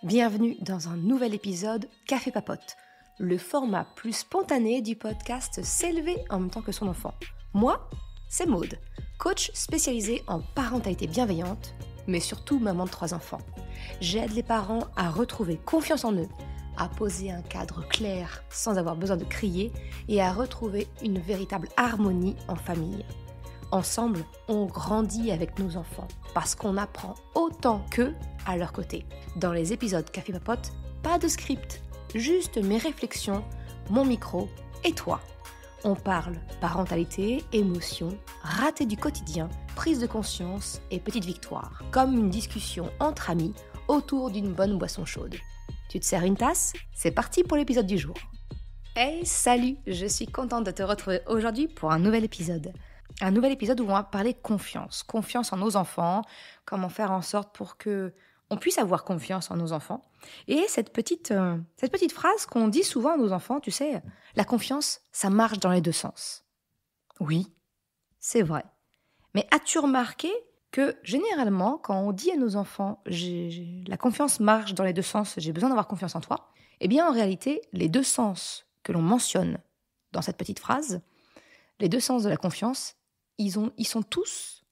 Bienvenue dans un nouvel épisode Café Papote, le format plus spontané du podcast S'élever en même temps que son enfant. Moi, c'est Maude, coach spécialisée en parentalité bienveillante, mais surtout maman de 3 enfants. J'aide les parents à retrouver confiance en eux, à poser un cadre clair sans avoir besoin de crier et à retrouver une véritable harmonie en famille. Ensemble, on grandit avec nos enfants parce qu'on apprend autant qu'eux à leur côté. Dans les épisodes Café Papote, pas de script, juste mes réflexions, mon micro et toi. On parle parentalité, émotions, ratés du quotidien, prise de conscience et petites victoires, comme une discussion entre amis autour d'une bonne boisson chaude. Tu te sers une tasse? C'est parti pour l'épisode du jour. Hey, salut! Je suis contente de te retrouver aujourd'hui pour un nouvel épisode. Un nouvel épisode où on va parler confiance. Confiance en nos enfants, comment faire en sorte pour que on puisse avoir confiance en nos enfants. Et cette petite phrase qu'on dit souvent à nos enfants, tu sais, la confiance, ça marche dans les deux sens. Oui, c'est vrai. Mais as-tu remarqué que généralement, quand on dit à nos enfants, la confiance marche dans les deux sens, j'ai besoin d'avoir confiance en toi, eh bien en réalité, les deux sens que l'on mentionne dans cette petite phrase, les deux sens de la confiance, ils sont tous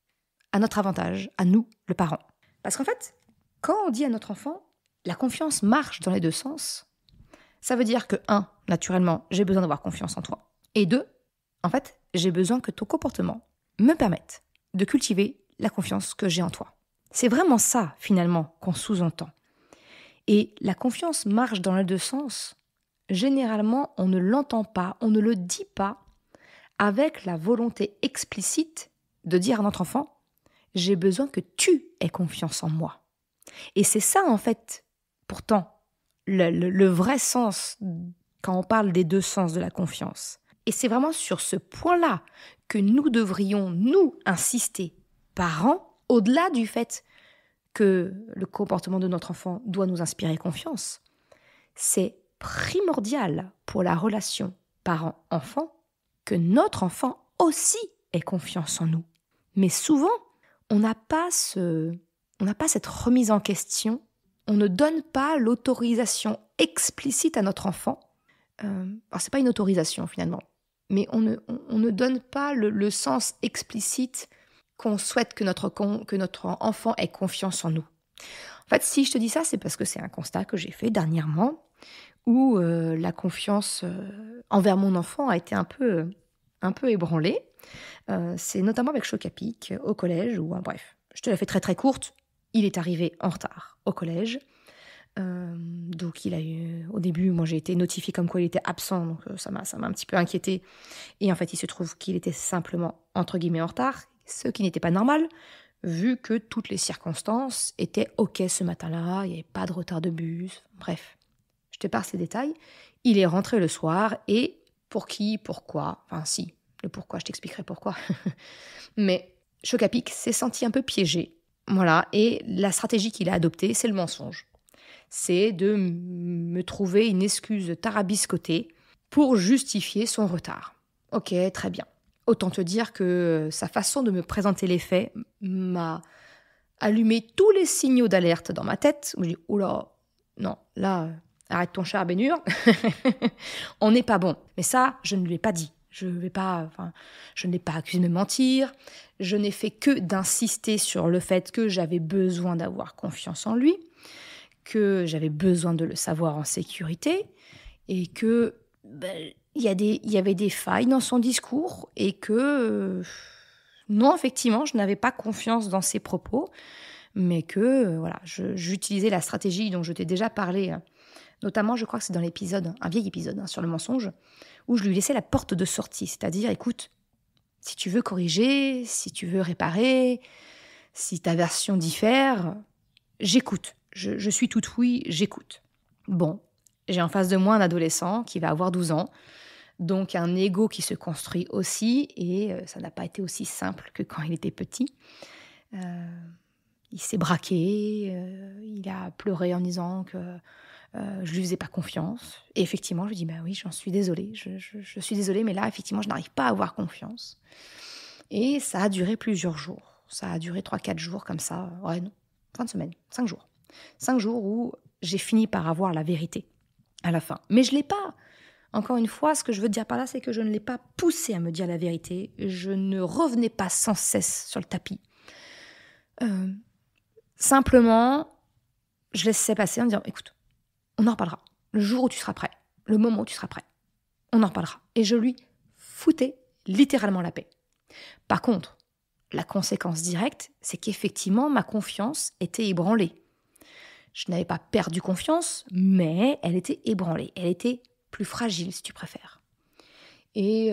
à notre avantage, à nous, le parent. Parce qu'en fait, quand on dit à notre enfant, la confiance marche dans les deux sens, ça veut dire que 1, naturellement, j'ai besoin d'avoir confiance en toi. Et 2, en fait, j'ai besoin que ton comportement me permette de cultiver la confiance que j'ai en toi. C'est vraiment ça, finalement, qu'on sous-entend. Et la confiance marche dans les deux sens. Généralement, on ne l'entend pas, on ne le dit pas avec la volonté explicite de dire à notre enfant « j'ai besoin que tu aies confiance en moi ». Et c'est ça, en fait, pourtant, le vrai sens quand on parle des deux sens de la confiance. Et c'est vraiment sur ce point-là que nous devrions, nous, insister, parents, au-delà du fait que le comportement de notre enfant doit nous inspirer confiance. C'est primordial pour la relation parent-enfant que notre enfant aussi ait confiance en nous. Mais souvent, on n'a pas cette remise en question, on ne donne pas l'autorisation explicite à notre enfant. Alors c'est pas une autorisation finalement, mais on ne donne pas le sens explicite qu'on souhaite que notre enfant ait confiance en nous. En fait, si je te dis ça, c'est parce que c'est un constat que j'ai fait dernièrement, où la confiance envers mon enfant a été un peu ébranlée. C'est notamment avec Choc-à-Pic au collège, où bref, je te la fais très très courte, il est arrivé en retard au collège. Donc il a eu, au début, moi j'ai été notifiée comme quoi il était absent, donc ça m'a un petit peu inquiétée. Et en fait, il se trouve qu'il était simplement, entre guillemets, en retard, ce qui n'était pas normal, vu que toutes les circonstances étaient OK ce matin-là, il n'y avait pas de retard de bus, bref. Je t'épargne ces détails. Il est rentré le soir et pour qui, pourquoi, enfin si, le pourquoi, je t'expliquerai pourquoi. Mais Choc-à-Pic s'est senti un peu piégé. Voilà, et la stratégie qu'il a adoptée, c'est le mensonge. C'est de me trouver une excuse tarabiscotée pour justifier son retard. Ok, très bien. Autant te dire que sa façon de me présenter les faits m'a allumé tous les signaux d'alerte dans ma tête. Je me dis, oula, non, là, arrête ton char, Bénure. On n'est pas bon. Mais ça, je ne lui ai pas dit. Je ne l'ai pas accusé de me mentir. Je n'ai fait que d'insister sur le fait que j'avais besoin d'avoir confiance en lui, que j'avais besoin de le savoir en sécurité et que il y avait des failles dans son discours et que non, effectivement, je n'avais pas confiance dans ses propos, mais que voilà, j'utilisais la stratégie dont je t'ai déjà parlé, notamment je crois que c'est dans l'épisode, un vieil épisode sur le mensonge, où je lui laissais la porte de sortie, c'est-à-dire écoute, si tu veux corriger, si tu veux réparer, si ta version diffère, j'écoute. Je suis toute oui, j'écoute. Bon, j'ai en face de moi un adolescent qui va avoir 12 ans, donc un ego qui se construit aussi, et ça n'a pas été aussi simple que quand il était petit. Il s'est braqué, il a pleuré en disant que je lui faisais pas confiance. Et effectivement, je lui dis, oui, j'en suis désolée, je suis désolée, mais là, effectivement, je n'arrive pas à avoir confiance. Et ça a duré plusieurs jours. Ça a duré 3-4 jours comme ça, fin de semaine, 5 jours. 5 jours où j'ai fini par avoir la vérité à la fin. Mais je ne l'ai pas. Encore une fois, ce que je veux dire par là, c'est que je ne l'ai pas poussé à me dire la vérité. Je ne revenais pas sans cesse sur le tapis. Simplement, je laissais passer en disant, écoute, on en reparlera. Le jour où tu seras prêt, le moment où tu seras prêt, on en reparlera. Et je lui foutais littéralement la paix. Par contre, la conséquence directe, c'est qu'effectivement, ma confiance était ébranlée. Je n'avais pas perdu confiance, mais elle était ébranlée. Elle était plus fragile, si tu préfères. Et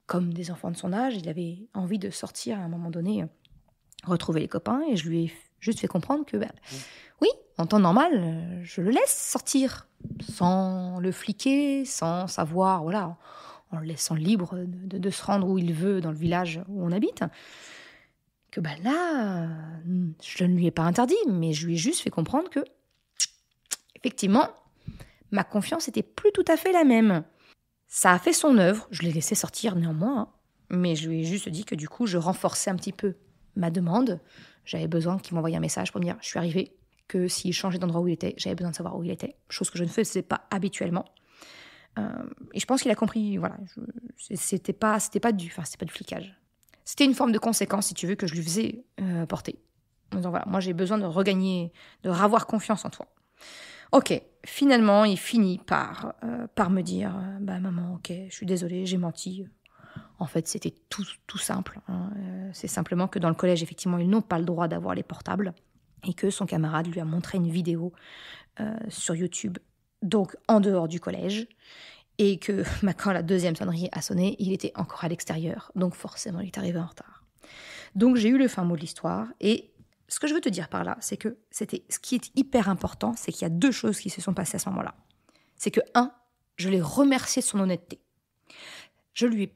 comme des enfants de son âge, il avait envie de sortir à un moment donné, retrouver les copains, et je lui ai juste fait comprendre que, oui, en temps normal, je le laisse sortir, sans le fliquer, sans savoir, voilà, en le laissant libre de se rendre où il veut dans le village où on habite. Que là, je ne lui ai pas interdit, mais je lui ai juste fait comprendre que, effectivement, ma confiance n'était plus tout à fait la même. Ça a fait son œuvre, je l'ai laissé sortir néanmoins, mais je lui ai juste dit que du coup, je renforçais un petit peu ma demande. J'avais besoin qu'il m'envoie un message pour me dire « je suis arrivée », que s'il changeait d'endroit où il était, j'avais besoin de savoir où il était, chose que je ne faisais pas habituellement. Et je pense qu'il a compris, voilà, c'était pas du flicage. C'était une forme de conséquence, si tu veux, que je lui faisais porter. En disant, voilà, moi j'ai besoin de regagner, de ravoir confiance en toi. Ok, finalement, il finit par me dire, maman, ok, je suis désolée, j'ai menti. En fait, c'était tout simple. C'est simplement que dans le collège, effectivement, ils n'ont pas le droit d'avoir les portables et que son camarade lui a montré une vidéo sur YouTube, donc en dehors du collège. Et que quand la deuxième sonnerie a sonné, il était encore à l'extérieur. Donc forcément, il est arrivé en retard. Donc j'ai eu le fin mot de l'histoire. Et ce que je veux te dire par là, c'est que ce qui est hyper important, c'est qu'il y a 2 choses qui se sont passées à ce moment-là. C'est que, 1, je l'ai remercié de son honnêteté. Je ne lui ai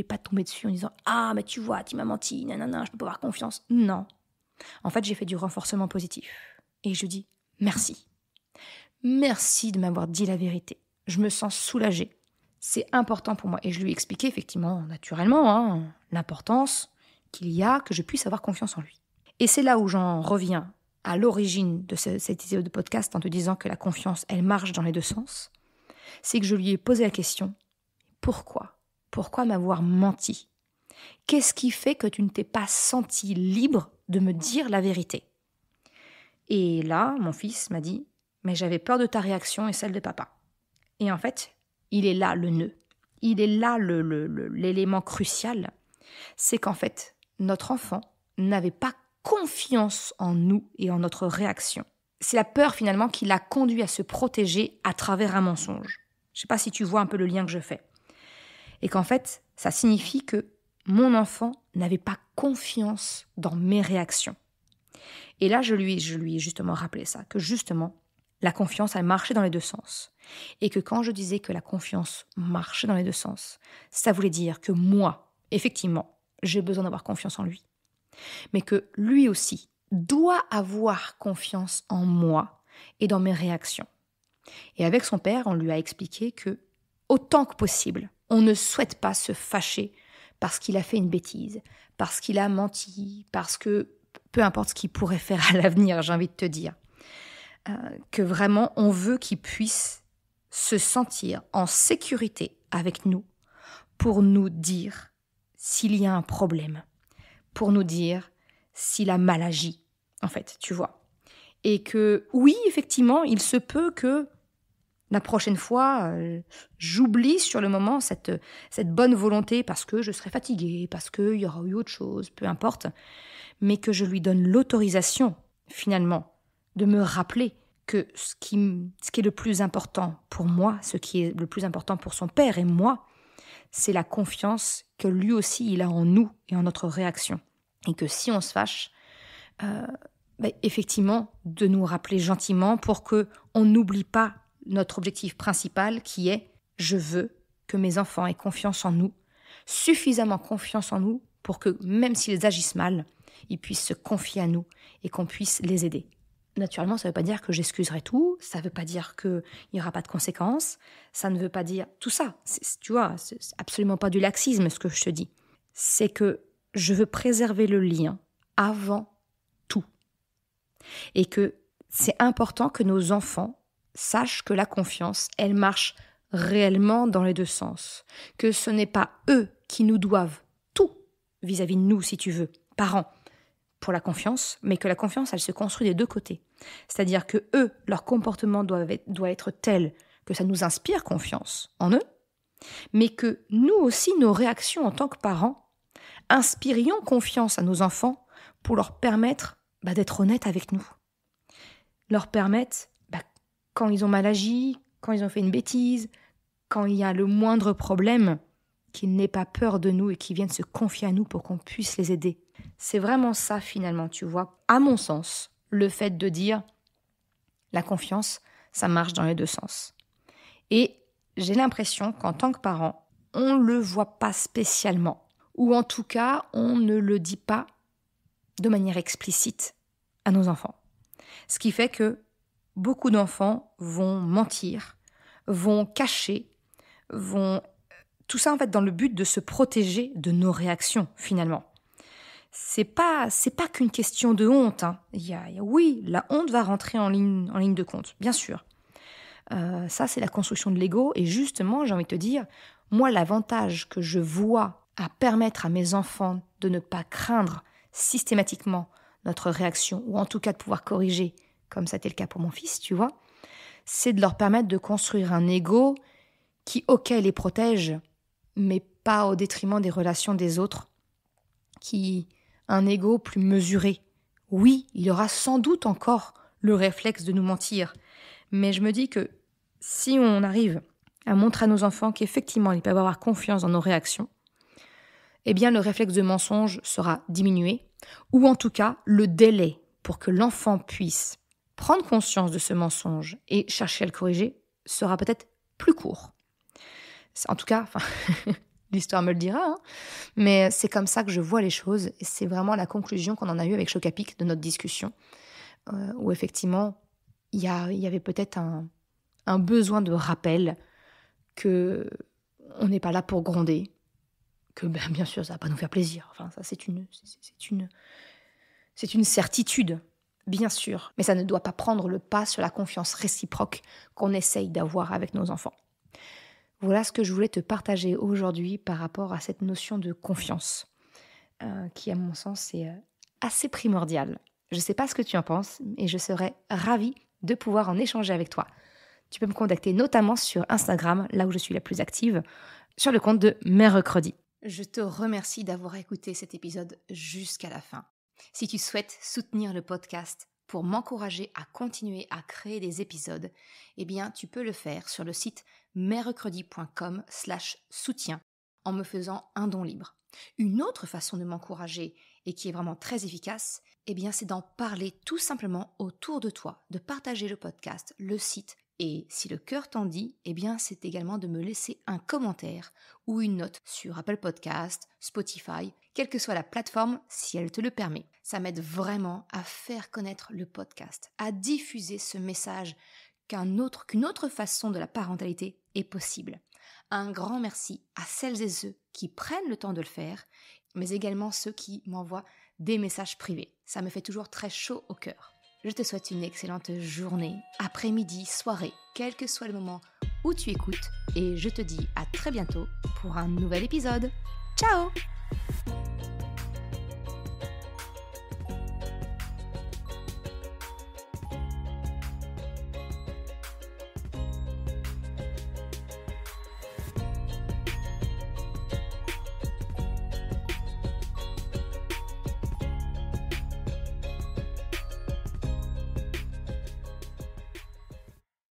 pas tombé dessus en disant « Ah, mais tu vois, tu m'as menti, nanana, je peux pas avoir confiance. » Non. En fait, j'ai fait du renforcement positif. Et je dis « Merci. Merci de m'avoir dit la vérité. Je me sens soulagée. C'est important pour moi. » Et je lui ai expliqué, effectivement, naturellement, l'importance qu'il y a que je puisse avoir confiance en lui. Et c'est là où j'en reviens à l'origine de cet épisode de podcast en te disant que la confiance, elle marche dans les 2 sens. C'est que je lui ai posé la question, pourquoi ? Pourquoi m'avoir menti ? Qu'est-ce qui fait que tu ne t'es pas senti libre de me dire la vérité ? Et là, mon fils m'a dit, mais j'avais peur de ta réaction et celle de papa. Et en fait, il est là le nœud. Il est là l'élément crucial. C'est qu'en fait, notre enfant n'avait pas confiance en nous et en notre réaction. C'est la peur finalement qui l'a conduit à se protéger à travers un mensonge. Je ne sais pas si tu vois un peu le lien que je fais. Et qu'en fait, ça signifie que mon enfant n'avait pas confiance dans mes réactions. Et là, je lui ai justement rappelé ça, que justement, la confiance, elle marchait dans les 2 sens. Et que quand je disais que la confiance marchait dans les 2 sens, ça voulait dire que moi, effectivement, j'ai besoin d'avoir confiance en lui. Mais que lui aussi doit avoir confiance en moi et dans mes réactions. Et avec son père, on lui a expliqué que, autant que possible, on ne souhaite pas se fâcher parce qu'il a fait une bêtise, parce qu'il a menti, parce que peu importe ce qu'il pourrait faire à l'avenir, j'ai envie de te dire. Que vraiment, on veut qu'il puisse se sentir en sécurité avec nous pour nous dire s'il y a un problème, pour nous dire s'il a mal agi, en fait, tu vois. Et que, oui, effectivement, il se peut que la prochaine fois, j'oublie sur le moment cette bonne volonté parce que je serai fatiguée, parce qu'il y aura eu autre chose, peu importe, mais que je lui donne l'autorisation, finalement, de me rappeler que ce qui est le plus important pour moi, ce qui est le plus important pour son père et moi, c'est la confiance que lui aussi il a en nous et en notre réaction. Et que si on se fâche, effectivement, de nous rappeler gentiment pour qu'on n'oublie pas notre objectif principal qui est « je veux que mes enfants aient confiance en nous, suffisamment confiance en nous pour que même s'ils agissent mal, ils puissent se confier à nous et qu'on puisse les aider. » Naturellement, ça ne veut pas dire que j'excuserai tout, ça ne veut pas dire qu'il n'y aura pas de conséquences, ça ne veut pas dire tout ça. Tu vois, c'est absolument pas du laxisme ce que je te dis. C'est que je veux préserver le lien avant tout. Et que c'est important que nos enfants sachent que la confiance, elle marche réellement dans les deux sens. Que ce n'est pas eux qui nous doivent tout vis-à-vis de nous, si tu veux, parents, pour la confiance, mais que la confiance, elle se construit des deux côtés. C'est-à-dire que eux, leur comportement doit être tel que ça nous inspire confiance en eux, mais que nous aussi, nos réactions en tant que parents, inspirions confiance à nos enfants pour leur permettre d'être honnêtes avec nous. Leur permettre, quand ils ont mal agi, quand ils ont fait une bêtise, quand il y a le moindre problème, qu'ils n'aient pas peur de nous et qu'ils viennent se confier à nous pour qu'on puisse les aider. C'est vraiment ça finalement, tu vois. À mon sens, le fait de dire la confiance, ça marche dans les deux sens. Et j'ai l'impression qu'en tant que parent, on ne le voit pas spécialement. Ou en tout cas, on ne le dit pas de manière explicite à nos enfants. Ce qui fait que beaucoup d'enfants vont mentir, vont cacher, vont... Tout ça en fait dans le but de se protéger de nos réactions finalement. C'est pas qu'une question de honte. Hein. Oui, la honte va rentrer en ligne de compte, bien sûr. Ça, c'est la construction de l'ego. Et justement, j'ai envie de te dire, moi, l'avantage que je vois à permettre à mes enfants de ne pas craindre systématiquement notre réaction, ou en tout cas de pouvoir corriger, comme ça a été le cas pour mon fils, tu vois, c'est de leur permettre de construire un ego qui, ok, les protège, mais pas au détriment des relations des autres, un ego plus mesuré. Oui, il y aura sans doute encore le réflexe de nous mentir, mais je me dis que si on arrive à montrer à nos enfants qu'effectivement ils peuvent avoir confiance dans nos réactions, eh bien le réflexe de mensonge sera diminué, ou en tout cas le délai pour que l'enfant puisse prendre conscience de ce mensonge et chercher à le corriger sera peut-être plus court. En tout cas, l'histoire me le dira, hein, mais c'est comme ça que je vois les choses et c'est vraiment la conclusion qu'on en a eue avec Chocapic de notre discussion, où effectivement, il y avait peut-être un besoin de rappel que on n'est pas là pour gronder, que bien sûr, ça va pas nous faire plaisir. Enfin, ça, c'est une certitude, bien sûr, mais ça ne doit pas prendre le pas sur la confiance réciproque qu'on essaye d'avoir avec nos enfants. Voilà ce que je voulais te partager aujourd'hui par rapport à cette notion de confiance, qui, à mon sens, est assez primordiale. Je ne sais pas ce que tu en penses, et je serais ravie de pouvoir en échanger avec toi. Tu peux me contacter notamment sur Instagram, là où je suis la plus active, sur le compte de Mercredi. Je te remercie d'avoir écouté cet épisode jusqu'à la fin. Si tu souhaites soutenir le podcast pour m'encourager à continuer à créer des épisodes, eh bien, tu peux le faire sur le site mercredi.com/soutien en me faisant un don libre. Une autre façon de m'encourager et qui est vraiment très efficace, eh bien, c'est d'en parler tout simplement autour de toi, de partager le podcast, le site. Et si le cœur t'en dit, eh bien, c'est également de me laisser un commentaire ou une note sur Apple Podcast, Spotify, quelle que soit la plateforme, si elle te le permet. Ça m'aide vraiment à faire connaître le podcast, à diffuser ce message qu'une autre façon de la parentalité est possible. Un grand merci à celles et ceux qui prennent le temps de le faire, mais également ceux qui m'envoient des messages privés. Ça me fait toujours très chaud au cœur. Je te souhaite une excellente journée, après-midi, soirée, quel que soit le moment où tu écoutes, et je te dis à très bientôt pour un nouvel épisode. Ciao!